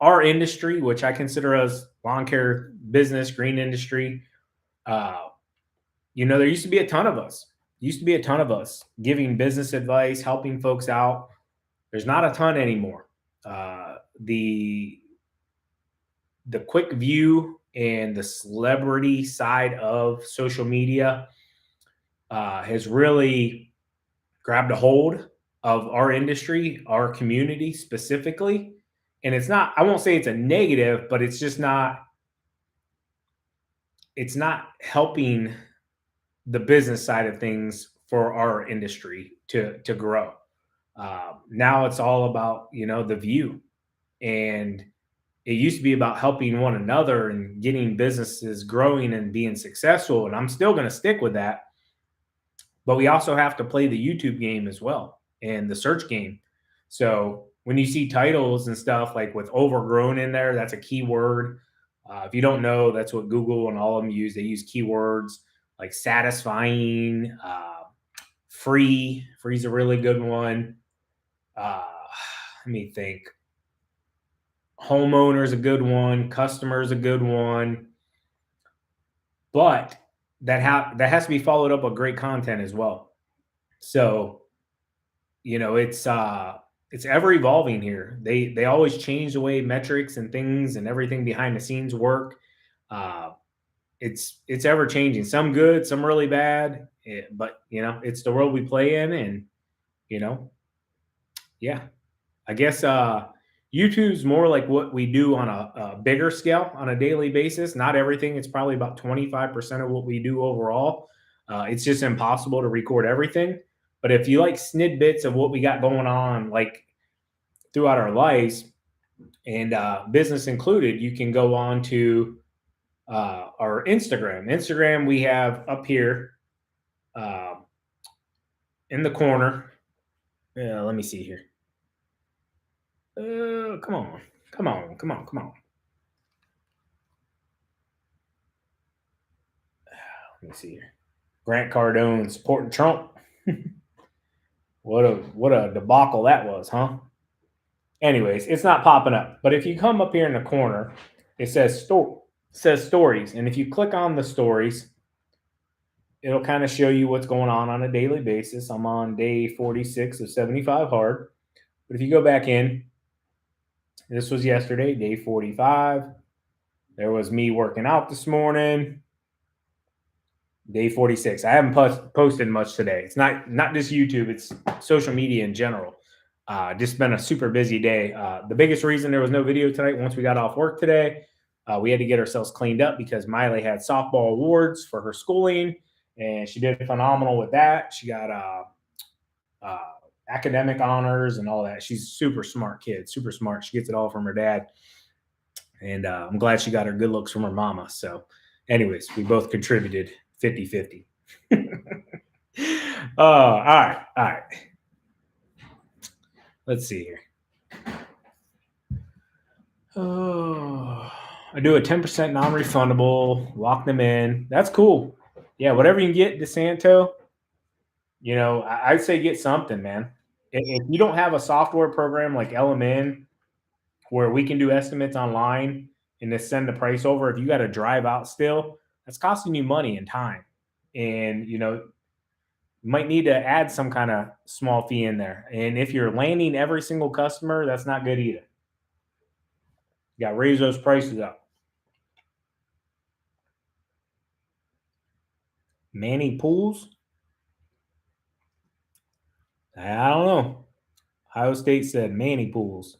Speaker 1: our industry, which I consider as lawn care business, green industry. Uh, there used to be a ton of us. Giving business advice, helping folks out. There's not a ton anymore. The quick view and the celebrity side of social media has really grabbed a hold of our industry, our community specifically. And I won't say it's a negative, but it's not helping the business side of things for our industry to grow. Now it's all about, the view. And it used to be about helping one another and getting businesses growing and being successful. And I'm still going to stick with that. But we also have to play the YouTube game as well and the search game. So when you see titles and stuff like with overgrown in there, that's a keyword. If you don't know, that's what Google and all of them use. They use keywords like satisfying, free. Free's a really good one. Let me think. Homeowner's a good one. Customer's a good one. But that has to be followed up with great content as well. So, it's ever evolving here. They always change the way metrics and things and everything behind the scenes work. Uh, it's ever changing. Some good, some really bad. But it's the world we play in, and you know, yeah. I guess YouTube's more like what we do on a bigger scale on a daily basis. Not everything. It's probably about 25% of what we do overall. It's just impossible to record everything. But if you like snippets of what we got going on, like throughout our lives, and business included, you can go on to our Instagram. Instagram we have up here uh, in the corner. Let me see here. Come on, come on, come on, come on. Let me see here. Grant Cardone supporting Trump. What a debacle that was, huh? Anyways, it's not popping up. But if you come up here in the corner, it says stories, and if you click on the stories, it'll kind of show you what's going on a daily basis. I'm on day 46 of 75 hard. But if you go back in, this was yesterday, day 45. There was me working out this morning. Day 46. I haven't posted much today. It's not just YouTube, it's social media in general. Just been a super busy day. The biggest reason there was no video tonight, once we got off work today, we had to get ourselves cleaned up because Miley had softball awards for her schooling, and she did phenomenal with that. She got academic honors and all that. She's a super smart kid, super smart. She gets it all from her dad. And I'm glad she got her good looks from her mama. So, anyways, we both contributed 50-50. All right. All right. Let's see here. Oh, I do a 10% non-refundable, lock them in. That's cool. Yeah, whatever you can get, DeSanto, I'd say get something, man. If you don't have a software program like LMN where we can do estimates online and just send the price over, if you got to drive out still, that's costing you money and time. And, you might need to add some kind of small fee in there. And if you're landing every single customer, that's not good either. You got to raise those prices up. Manny Pools? I don't know. Ohio State said Manny Pools.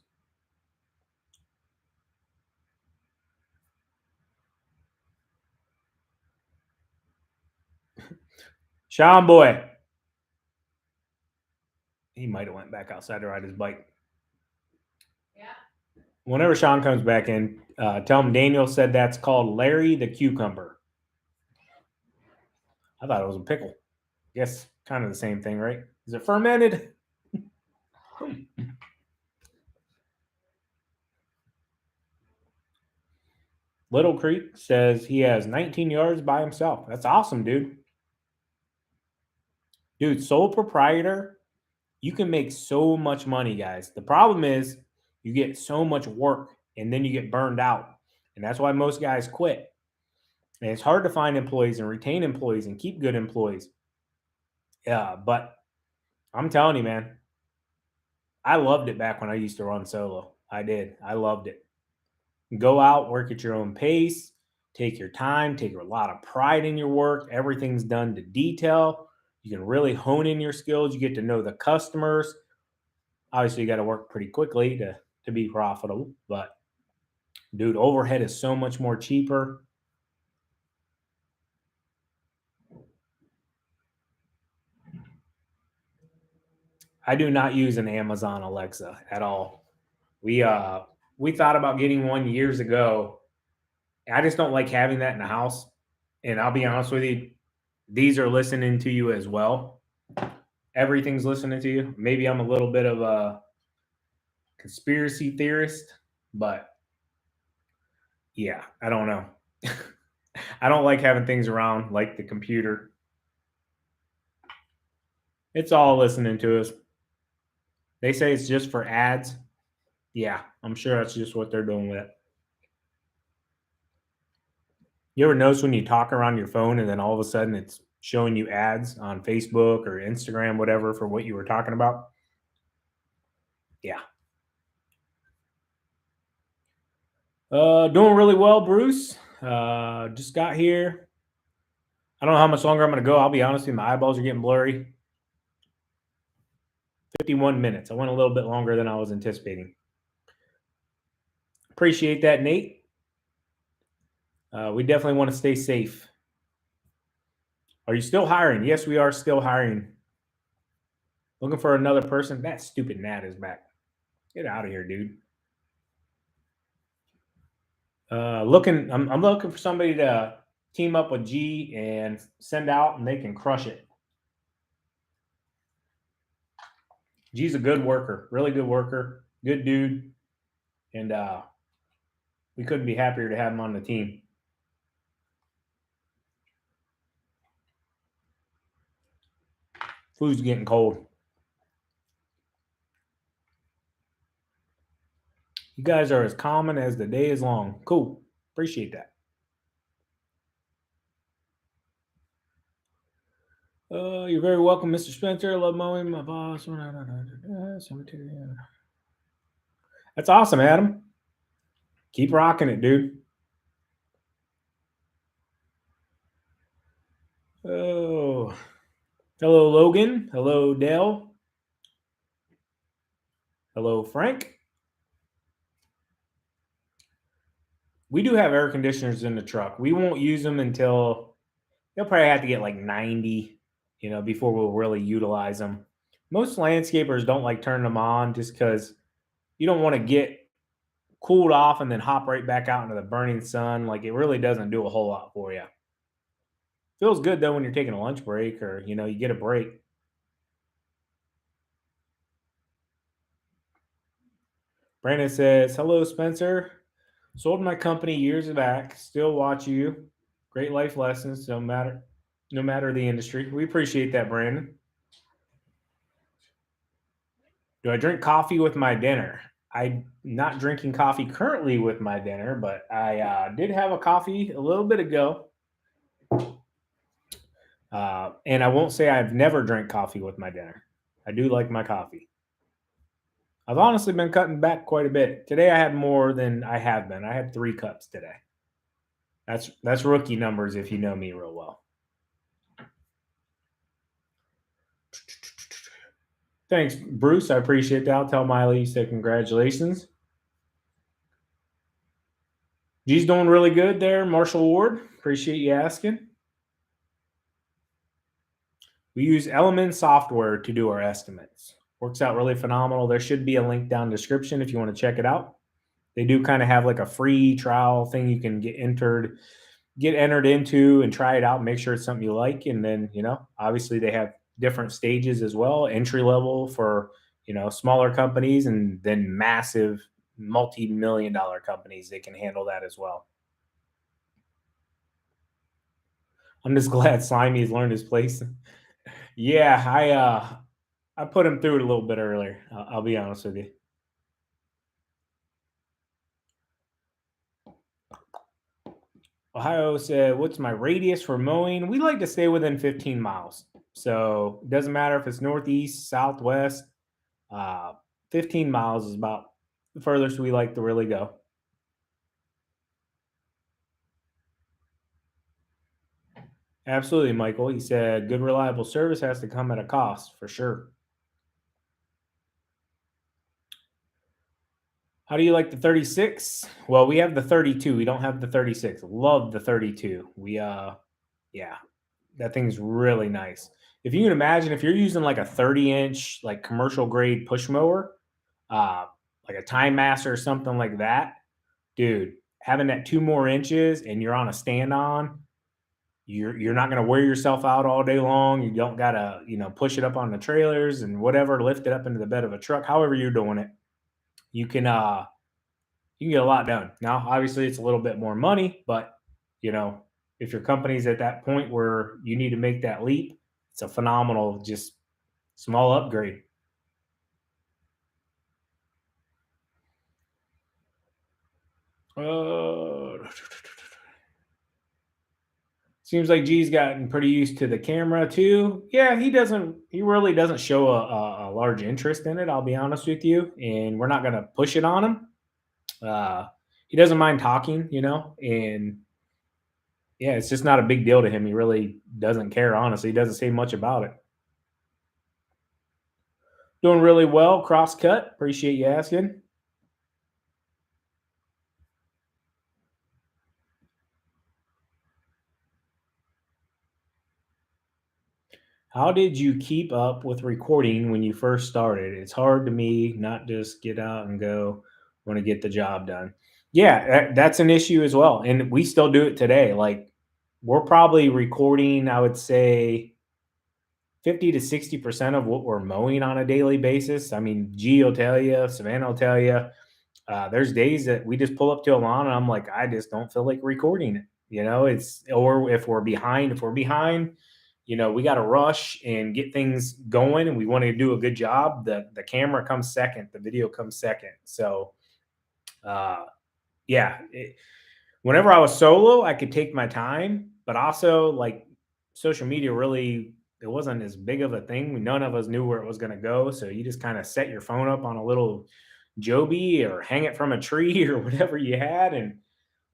Speaker 1: Sean boy. He might have went back outside to ride his bike.
Speaker 2: Yeah.
Speaker 1: Whenever Sean comes back in, tell him Daniel said that's called Larry the Cucumber. I thought it was a pickle. Guess kind of the same thing, right? Is it fermented? Little Creek says he has 19 yards by himself. That's awesome, dude. Dude, sole proprietor, you can make so much money, guys. The problem is you get so much work and then you get burned out. And that's why most guys quit. And it's hard to find employees and retain employees and keep good employees. Yeah, but I'm telling you, man, I loved it back when I used to run solo. I did. I loved it. Go out, work at your own pace, take your time, take a lot of pride in your work. Everything's done to detail. You can really hone in your skills. You get to know the customers. Obviously, you got to work pretty quickly to be profitable. But dude, overhead is so much more cheaper. I do not use an Amazon Alexa at all. We thought about getting one years ago. I just don't like having that in the house. And I'll be honest with you, these are listening to you as well. Everything's listening to you. Maybe I'm a little bit of a conspiracy theorist, but yeah, I don't know. I don't like having things around like the computer. It's all listening to us. They say it's just for ads. Yeah, I'm sure that's just what they're doing with it. You ever notice when you talk around your phone and then all of a sudden it's showing you ads on Facebook or Instagram, whatever, for what you were talking about? Yeah. Doing really well, Bruce. Just got here. I don't know how much longer I'm going to go. I'll be honest with you, my eyeballs are getting blurry. 51 minutes. I went a little bit longer than I was anticipating. Appreciate that, Nate. We definitely want to stay safe. Are you still hiring? Yes, we are still hiring. Looking for another person? That stupid Nat is back. Get out of here, dude. I'm looking for somebody to team up with G and send out, and they can crush it. G's a good worker, really good worker, good dude, and we couldn't be happier to have him on the team. Food's getting cold. You guys are as common as the day is long. Cool. Appreciate that. You're very welcome, Mr. Spencer. Love mowing, my boss. That's awesome, Adam. Keep rocking it, dude. Oh, hello, Logan. Hello, Dale. Hello, Frank. We do have air conditioners in the truck. We won't use them until they'll probably have to get like 90, before we'll really utilize them. Most landscapers don't like turning them on just because you don't want to get cooled off and then hop right back out into the burning sun. Like, it really doesn't do a whole lot for you. Feels good though when you're taking a lunch break or you get a break. Brandon says, "Hello, Spencer. Sold my company years back. Still watch you. Great life lessons, no matter the industry." We appreciate that, Brandon. Do I drink coffee with my dinner? I'm not drinking coffee currently with my dinner, but I did have a coffee a little bit ago. And I won't say I've never drank coffee with my dinner. I do like my coffee. I've honestly been cutting back quite a bit. Today I had more than I have been. I had 3 cups today. That's rookie numbers if you know me real well. Thanks, Bruce. I appreciate that. I'll tell Miley you said congratulations. G's doing really good there, Marshall Ward. Appreciate you asking. We use Element software to do our estimates. Works out really phenomenal. There should be a link down description if you want to check it out. They do kind of have like a free trial thing you can get entered into and try it out, make sure it's something you like. And then, obviously they have different stages as well, entry level for, smaller companies, and then massive multi-million dollar companies. They can handle that as well. I'm just glad Slimy's learned his place. Yeah, I put him through it a little bit earlier. I'll be honest with you. Ohio said, "What's my radius for mowing?" We like to stay within 15 miles. So it doesn't matter if it's northeast, southwest. Uh, 15 miles is about the furthest we like to really go. Absolutely, Michael. He said, "Good, reliable service has to come at a cost for sure." How do you like the 36? Well, we have the 32. We don't have the 36. Love the 32. Yeah, that thing's really nice. If you can imagine, if you're using like a 30-inch, like commercial grade push mower, uh, like a Time Master or something like that, dude, having that 2 more inches and you're on a stand on, you're not gonna wear yourself out all day long. You don't gotta, push it up on the trailers and whatever, lift it up into the bed of a truck, however you're doing it. You can you can get a lot done. Now, obviously, it's a little bit more money, but you know, if your company's at that point where you need to make that leap, it's a phenomenal, just small upgrade. Uh, Seems like G's gotten pretty used to the camera too. Yeah, he really doesn't show a large interest in it. I'll be honest with you, and we're not gonna push it on him. He doesn't mind talking, and yeah, it's just not a big deal to him. He really doesn't care, honestly. He doesn't say much about it. Doing really well, crosscut. Appreciate you asking. How did you keep up with recording when you first started? It's hard to me not just get out and go want to get the job done. Yeah, that's an issue as well. And we still do it today. Like we're probably recording, I would say 50 to 60% of what we're mowing on a daily basis. I mean, G will tell you, Savannah will tell you. There's days that we just pull up to a lawn and I'm like, I just don't feel like recording it. It's, or if we're behind, we got to rush and get things going and we want to do a good job. The camera comes second, the video comes second. So, uh, yeah, whenever I was solo, I could take my time, but also like social media really, it wasn't as big of a thing. None of us knew where it was going to go. So you just kind of set your phone up on a little Joby or hang it from a tree or whatever you had and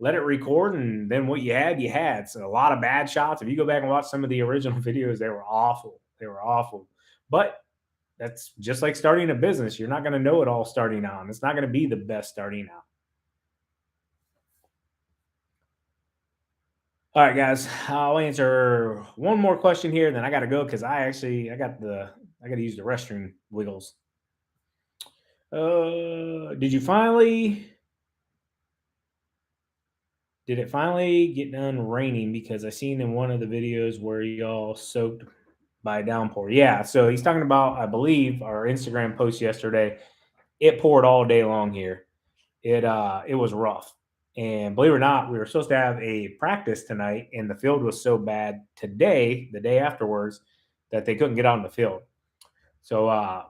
Speaker 1: let it record. And then what you had, you had. So a lot of bad shots. If you go back and watch some of the original videos, they were awful. They were awful. But that's just like starting a business. You're not going to know it all starting out. It's not going to be the best starting out. All right, guys. I'll answer one more question here, then I got to go because I got to use the restroom wiggles. Did you finally Did it finally get done raining? Because I seen in one of the videos where y'all soaked by a downpour. Yeah, so he's talking about, I believe, our Instagram post yesterday. It poured all day long here. It was rough. And believe it or not, we were supposed to have a practice tonight, and the field was so bad today, the day afterwards, that they couldn't get out on the field. So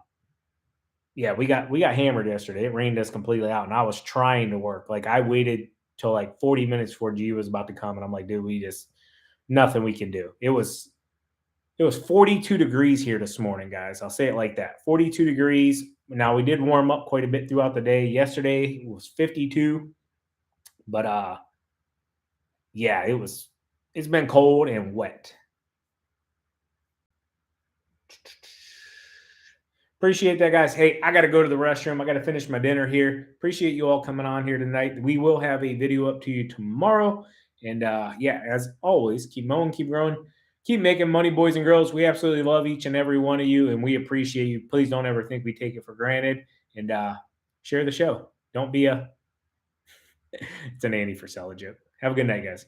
Speaker 1: yeah, we got hammered yesterday. It rained us completely out, and I was trying to work. Like I waited till like 40 minutes before G was about to come, and I'm like, dude, we just nothing we can do. It was 42 degrees here this morning, guys. I'll say it like that. 42 degrees. Now we did warm up quite a bit throughout the day. Yesterday it was 52, but yeah, it's been cold and wet. Appreciate that, guys. Hey, I got to go to the restroom. I got to finish my dinner here. Appreciate you all coming on here tonight. We will have a video up to you tomorrow. And yeah, as always, keep mowing, keep growing, Keep making money, boys and girls. We absolutely love each and every one of you, and we appreciate you. Please don't ever think we take it for granted. And share the show. Don't be a it's an Andy Frisella joke. Have a good night, guys.